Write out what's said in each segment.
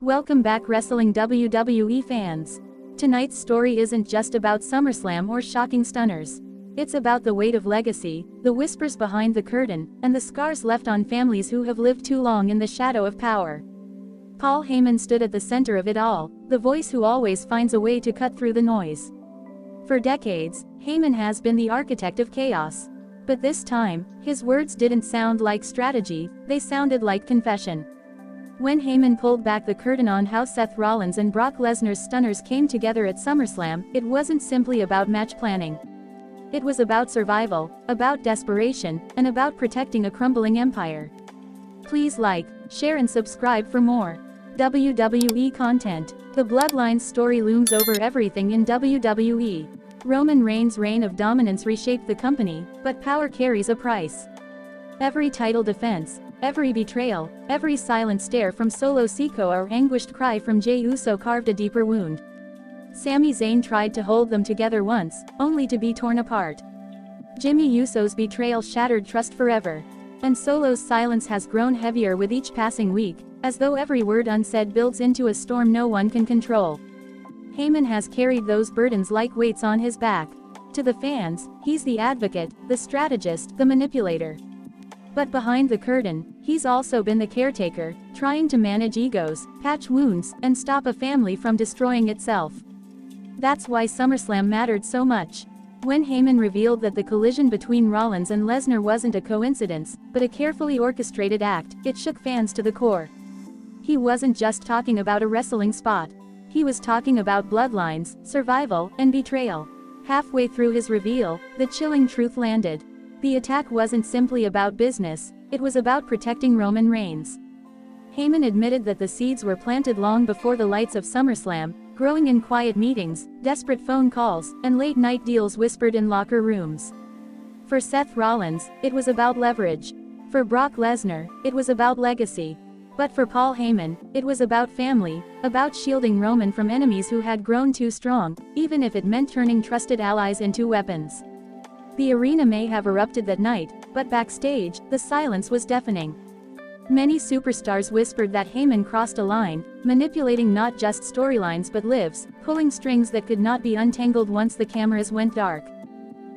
Welcome back, wrestling WWE fans. Tonight's story isn't just about SummerSlam or shocking stunners. It's about the weight of legacy, the whispers behind the curtain, and the scars left on families who have lived too long in the shadow of power. Paul Heyman stood at the center of it all, the voice who always finds a way to cut through the noise. For decades, Heyman has been the architect of chaos. But this time, his words didn't sound like strategy, they sounded like confession. When Heyman pulled back the curtain on how Seth Rollins and Brock Lesnar's stunners came together at SummerSlam, it wasn't simply about match planning. It was about survival, about desperation, and about protecting a crumbling empire. Please like, share and subscribe for more WWE content. The Bloodline's story looms over everything in WWE. Roman Reigns' reign of dominance reshaped the company, but power carries a price. Every title defense, every betrayal, every silent stare from Solo Sikoa or anguished cry from Jey Uso carved a deeper wound. Sami Zayn tried to hold them together once, only to be torn apart. Jimmy Uso's betrayal shattered trust forever. And Solo's silence has grown heavier with each passing week, as though every word unsaid builds into a storm no one can control. Heyman has carried those burdens like weights on his back. To the fans, he's the advocate, the strategist, the manipulator. But behind the curtain, he's also been the caretaker, trying to manage egos, patch wounds, and stop a family from destroying itself. That's why SummerSlam mattered so much. When Heyman revealed that the collision between Rollins and Lesnar wasn't a coincidence, but a carefully orchestrated act, it shook fans to the core. He wasn't just talking about a wrestling spot. He was talking about bloodlines, survival, and betrayal. Halfway through his reveal, the chilling truth landed. The attack wasn't simply about business, it was about protecting Roman Reigns. Heyman admitted that the seeds were planted long before the lights of SummerSlam, growing in quiet meetings, desperate phone calls, and late-night deals whispered in locker rooms. For Seth Rollins, it was about leverage. For Brock Lesnar, it was about legacy. But for Paul Heyman, it was about family, about shielding Roman from enemies who had grown too strong, even if it meant turning trusted allies into weapons. The arena may have erupted that night, but backstage, the silence was deafening. Many superstars whispered that Heyman crossed a line, manipulating not just storylines but lives, pulling strings that could not be untangled once the cameras went dark.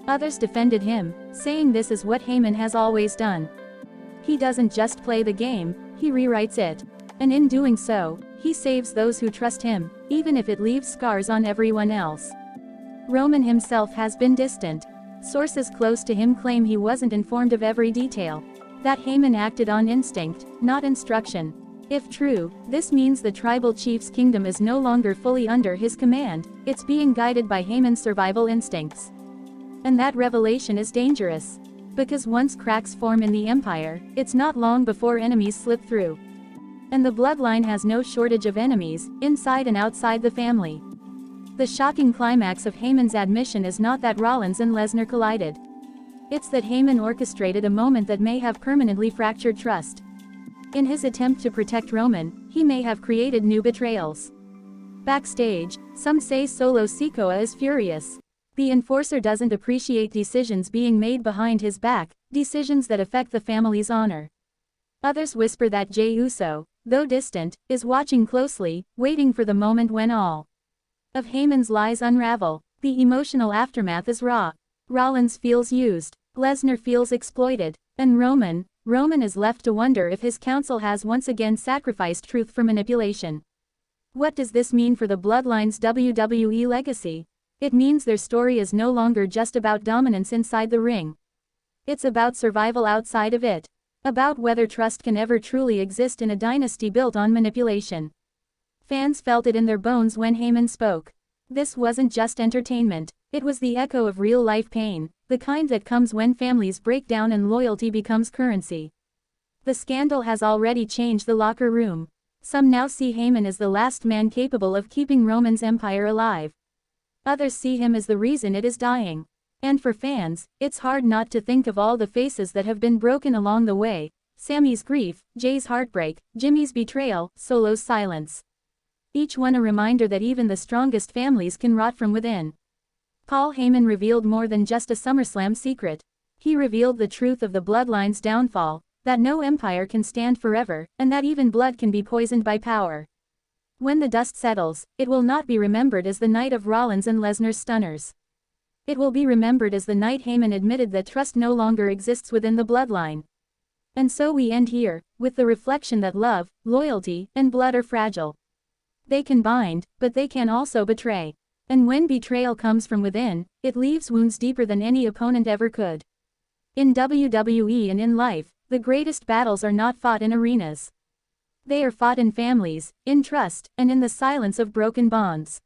Others defended him, saying this is what Heyman has always done. He doesn't just play the game, he rewrites it. And in doing so, he saves those who trust him, even if it leaves scars on everyone else. Roman himself has been distant. Sources close to him claim he wasn't informed of every detail. That Heyman acted on instinct, not instruction. If true, this means the tribal chief's kingdom is no longer fully under his command, it's being guided by Heyman's survival instincts. And that revelation is dangerous. Because once cracks form in the empire, it's not long before enemies slip through. And the bloodline has no shortage of enemies, inside and outside the family. The shocking climax of Heyman's admission is not that Rollins and Lesnar collided. It's that Heyman orchestrated a moment that may have permanently fractured trust. In his attempt to protect Roman, he may have created new betrayals. Backstage, some say Solo Sikoa is furious. The enforcer doesn't appreciate decisions being made behind his back, decisions that affect the family's honor. Others whisper that Jey Uso, though distant, is watching closely, waiting for the moment when all of Heyman's lies unravel. The emotional aftermath is raw. Rollins feels used, Lesnar feels exploited, and Roman is left to wonder if his counsel has once again sacrificed truth for manipulation. What does this mean for the Bloodline's WWE legacy? It means their story is no longer just about dominance inside the ring. It's about survival outside of it. About whether trust can ever truly exist in a dynasty built on manipulation. Fans felt it in their bones when Heyman spoke. This wasn't just entertainment, it was the echo of real-life pain, the kind that comes when families break down and loyalty becomes currency. The scandal has already changed the locker room. Some now see Heyman as the last man capable of keeping Roman's empire alive. Others see him as the reason it is dying. And for fans, it's hard not to think of all the faces that have been broken along the way. Sami's grief, Jey's heartbreak, Jimmy's betrayal, Solo's silence. Each one a reminder that even the strongest families can rot from within. Paul Heyman revealed more than just a SummerSlam secret. He revealed the truth of the bloodline's downfall, that no empire can stand forever, and that even blood can be poisoned by power. When the dust settles, it will not be remembered as the night of Rollins and Lesnar's stunners. It will be remembered as the night Heyman admitted that trust no longer exists within the bloodline. And so we end here, with the reflection that love, loyalty, and blood are fragile. They can bind, but they can also betray. And when betrayal comes from within, it leaves wounds deeper than any opponent ever could. In WWE and in life, the greatest battles are not fought in arenas. They are fought in families, in trust, and in the silence of broken bonds.